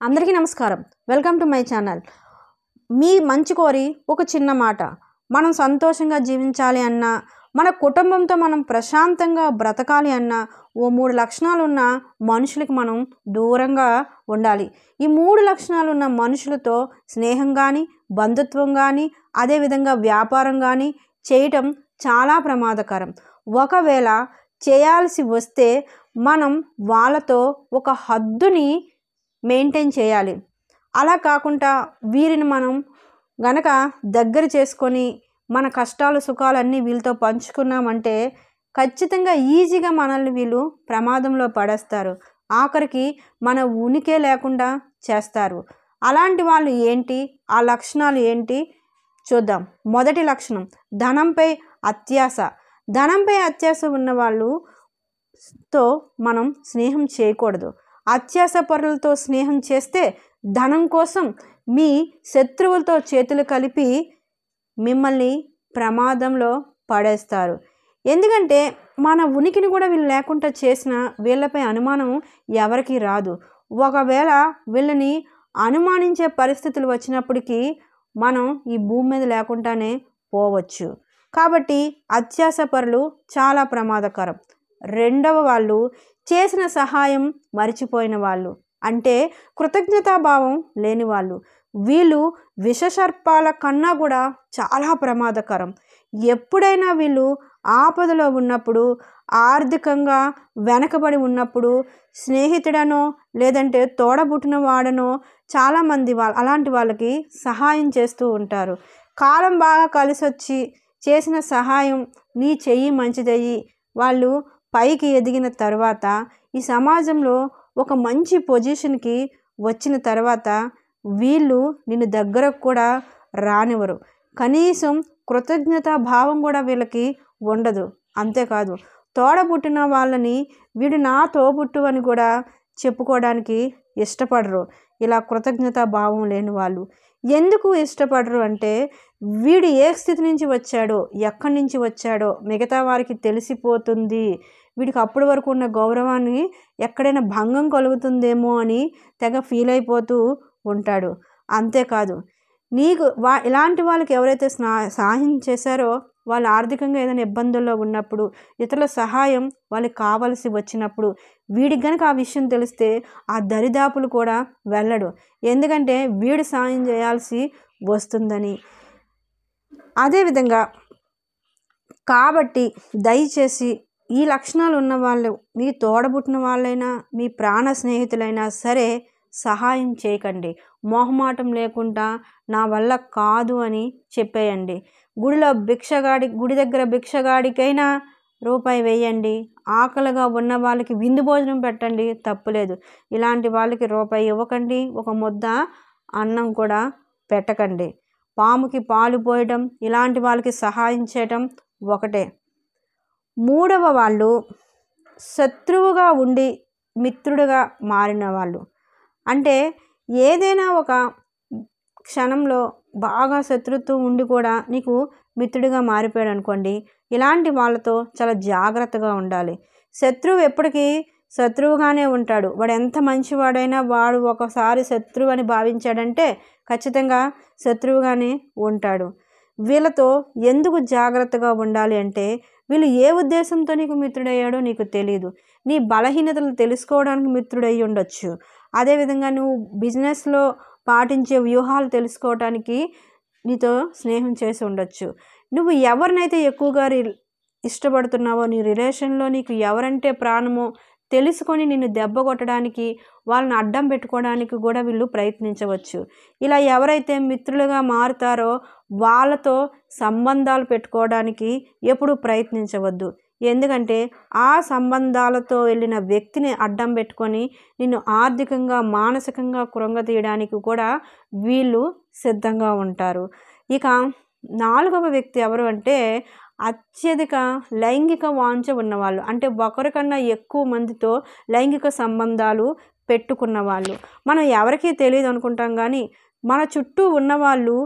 అందరికీ నమస్కారం. Welcome to my channel. మీ మంచి కోరి ఒక చిన్న మాట. మనం సంతోషంగా జీవించాలి అన్నా, మన కుటుంబంతో మనం ప్రశాంతంగా బ్రతకాలి అన్నా ఓ 3 లక్షణాలు ఉన్న మనుషులకి మనం దూరంగా ఉండాలి. ఈ 3 లక్షణాలు ఉన్న మనుషులతో స్నేహం కానీ, బంధుత్వం కానీ, అదేవిధంగా వ్యాపారం కానీ చేయటం చాలా ప్రమాదకరం. ఒకవేళ చేయాల్సి వస్తే మనం వాళ్ళతో ఒక హద్దుని మెయింటైన్ చేయాలి. అలా కాకుండా వీరిని మనం గనక దగ్గర చేసుకొని మన కష్టాలు సుఖాలన్నీ వీళ్ళతో పంచుకున్నామంటే ఖచ్చితంగా ఈజీగా మనల్ని వీళ్ళు ప్రమాదంలో పడేస్తారు. ఆఖరికి మన ఉనికే లేకుండా చేస్తారు. అలాంటి వాళ్ళు ఏంటి, ఆ లక్షణాలు ఏంటి చూద్దాం. మొదటి లక్షణం ధనంపై అత్యాశ. ధనంపై అత్యాశ ఉన్న వాళ్ళతో మనం స్నేహం చేయకూడదు. అత్యాశ పరులతో స్నేహం చేస్తే ధనం కోసం మీ శత్రువులతో చేతులు కలిపి మిమ్మల్ని ప్రమాదంలో పడేస్తారు. ఎందుకంటే మన ఉనికిని కూడా వీళ్ళు లేకుండా చేసిన వీళ్ళపై అనుమానం ఎవరికి రాదు. ఒకవేళ వీళ్ళని అనుమానించే పరిస్థితులు వచ్చినప్పటికీ మనం ఈ భూమి మీద లేకుండానే పోవచ్చు. కాబట్టి అత్యాశ పరులు చాలా ప్రమాదకరం. రెండవ వాళ్ళు చేసిన సహాయం మరిచిపోయిన వాళ్ళు, అంటే కృతజ్ఞతాభావం లేని వాళ్ళు. వీళ్ళు విషసర్పాల కన్నా కూడా చాలా ప్రమాదకరం. ఎప్పుడైనా వీళ్ళు ఆపదలో ఉన్నప్పుడు, ఆర్థికంగా వెనకబడి ఉన్నప్పుడు స్నేహితుడనో లేదంటే తోడబుట్టిన వాడనో చాలామంది అలాంటి వాళ్ళకి సహాయం చేస్తూ ఉంటారు. కాలం బాగా కలిసొచ్చి చేసిన సహాయం నీ చెయ్యి మంచిదయ్యి వాళ్ళు పైకి ఎదిగిన తర్వాత ఈ సమాజంలో ఒక మంచి పొజిషన్కి వచ్చిన తర్వాత వీళ్ళు నిన్ను దగ్గరకు కూడా రానివ్వరు. కనీసం కృతజ్ఞతా భావం కూడా వీళ్ళకి ఉండదు. అంతేకాదు తోడబుట్టిన వాళ్ళని వీడు నా తోబుట్టు అని కూడా చెప్పుకోవడానికి ఇష్టపడరు. ఇలా కృతజ్ఞతా భావం లేని వాళ్ళు ఎందుకు ఇష్టపడరు అంటే వీడు ఏ స్థితి నుంచి వచ్చాడో, ఎక్కడి నుంచి వచ్చాడో మిగతా వారికి తెలిసిపోతుంది. వీడికి అప్పటి వరకు ఉన్న గౌరవాన్ని ఎక్కడైనా భంగం కలుగుతుందేమో అని తెగ ఫీల్ అయిపోతూ ఉంటాడు. అంతేకాదు నీకు ఇలాంటి వాళ్ళకి ఎవరైతే సహాయం చేశారో వాళ్ళు ఆర్థికంగా ఏదైనా ఇబ్బందుల్లో ఉన్నప్పుడు, ఇతరుల సహాయం వాళ్ళకి కావాల్సి వచ్చినప్పుడు వీడికి కనుక ఆ విషయం తెలిస్తే ఆ దరిదాపులు కూడా వెళ్ళడు. ఎందుకంటే వీడు సాయం చేయాల్సి వస్తుందని. అదేవిధంగా కాబట్టి దయచేసి ఈ లక్షణాలు ఉన్న వాళ్ళు మీ తోడబుట్టిన వాళ్ళైనా మీ ప్రాణ స్నేహితులైనా సరే సహాయం చేయకండి. మొహమాటం లేకుండా నా వల్ల కాదు అని చెప్పేయండి. గుడి దగ్గర భిక్షగాడికైనా రూపాయి వేయండి. ఆకలిగా ఉన్న వాళ్ళకి విందు భోజనం పెట్టండి, తప్పులేదు. ఇలాంటి వాళ్ళకి రూపాయి ఇవ్వకండి, ఒక ముద్ద అన్నం కూడా పెట్టకండి. పాముకి పాలు పోయడం, ఇలాంటి వాళ్ళకి సహాయం చేయటం ఒకటే. మూడవ వాళ్ళు శత్రువుగా ఉండి మిత్రుడిగా మారిన వాళ్ళు. అంటే ఏదైనా ఒక క్షణంలో బాగా శత్రుత్వం ఉండి కూడా నీకు మిత్రుడిగా మారిపోయాడు అనుకోండి, ఇలాంటి వాళ్ళతో చాలా జాగ్రత్తగా ఉండాలి. శత్రువు ఎప్పటికీ శత్రువుగానే ఉంటాడు. వాడు ఎంత మంచివాడైనా వాడు ఒకసారి శత్రువు అని భావించాడంటే ఖచ్చితంగా శత్రువుగానే ఉంటాడు. వీళ్ళతో ఎందుకు జాగ్రత్తగా ఉండాలి అంటే వీళ్ళు ఏ ఉద్దేశంతో నీకు మిత్రుడయ్యాడో నీకు తెలియదు. నీ బలహీనతలు తెలుసుకోవడానికి మిత్రుడై ఉండొచ్చు. అదేవిధంగా నువ్వు బిజినెస్లో పాటించే వ్యూహాలు తెలుసుకోవటానికి నీతో స్నేహం చేసి ఉండొచ్చు. నువ్వు ఎవరినైతే ఎక్కువగా ఇష్టపడుతున్నావో, నీ రిలేషన్లో నీకు ఎవరంటే ప్రాణమో తెలుసుకొని నిన్ను దెబ్బ కొట్టడానికి, వాళ్ళని అడ్డం పెట్టుకోవడానికి కూడా వీళ్ళు ప్రయత్నించవచ్చు. ఇలా ఎవరైతే మిత్రులుగా మారుతారో వాళ్ళతో సంబంధాలు పెట్టుకోవడానికి ఎప్పుడూ ప్రయత్నించవద్దు. ఎందుకంటే ఆ సంబంధాలతో వెళ్ళిన వ్యక్తిని అడ్డం పెట్టుకొని నిన్ను ఆర్థికంగా మానసికంగా కృంగతీయడానికి కూడా వీళ్ళు సిద్ధంగా ఉంటారు. ఇక 4వ వ్యక్తి ఎవరు అంటే అత్యధిక లైంగిక వాంఛ ఉన్నవాళ్ళు. అంటే ఒకరికన్నా ఎక్కువ మందితో లైంగిక సంబంధాలు పెట్టుకున్న వాళ్ళు. మనం ఎవరికీ తెలియదు అనుకుంటాం, కానీ మన చుట్టూ ఉన్నవాళ్ళు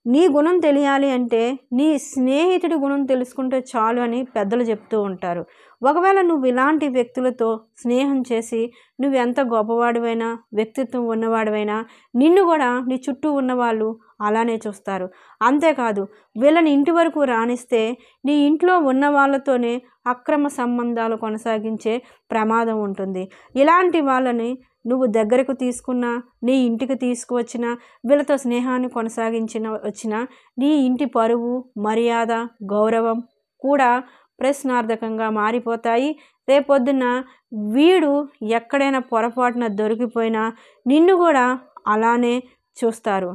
నీ గుణం తెలియాలి అంటే నీ స్నేహితుడి గుణం తెలుసుకుంటే చాలు అని పెద్దలు చెప్తూ ఉంటారు. ఒకవేళ నువ్వు ఇలాంటి వ్యక్తులతో స్నేహం చేసి నువ్వు ఎంత గొప్పవాడివైనా, వ్యక్తిత్వం ఉన్నవాడివైనా, నిన్ను కూడా నీ చుట్టూ ఉన్నవాళ్ళు అలానే చూస్తారు. అంతేకాదు, వీళ్ళని ఇంటి వరకు రానిస్తే నీ ఇంట్లో ఉన్న వాళ్ళతోనే అక్రమ సంబంధాలు కొనసాగించే ప్రమాదం ఉంటుంది. ఇలాంటి వాళ్ళని నువ్వు దగ్గరకు తీసుకున్నా, నీ ఇంటికి తీసుకువచ్చినా, వీళ్ళతో స్నేహాన్ని వచ్చినా నీ ఇంటి పరువు, మర్యాద, గౌరవం కూడా ప్రశ్నార్థకంగా మారిపోతాయి. రేపొద్దున వీడు ఎక్కడైనా పొరపాటున దొరికిపోయినా నిన్ను కూడా అలానే చూస్తారు.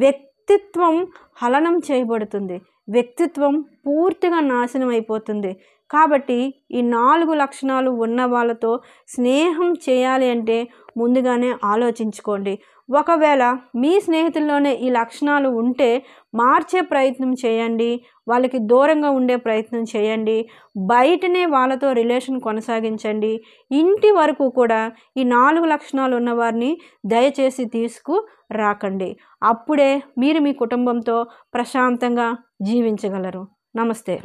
వ్యక్తిత్వం హననం చేయబడుతుంది. వ్యక్తిత్వం పూర్తిగా నాశనం అయిపోతుంది. కాబట్టి ఈ 4 లక్షణాలు ఉన్న వాళ్ళతో స్నేహం చేయాలి అంటే ముందుగానే ఆలోచించుకోండి. ఒకవేళ మీ స్నేహితుల్లోనే ఈ లక్షణాలు ఉంటే మార్చే ప్రయత్నం చేయండి. వాళ్ళకి దూరంగా ఉండే ప్రయత్నం చేయండి. బయటనే వాళ్ళతో రిలేషన్ కొనసాగించండి. ఇంటి వరకు కూడా ఈ 4 లక్షణాలు ఉన్నవారిని దయచేసి తీసుకురాకండి. అప్పుడే మీరు మీ కుటుంబంతో ప్రశాంతంగా జీవించగలరు. నమస్తే.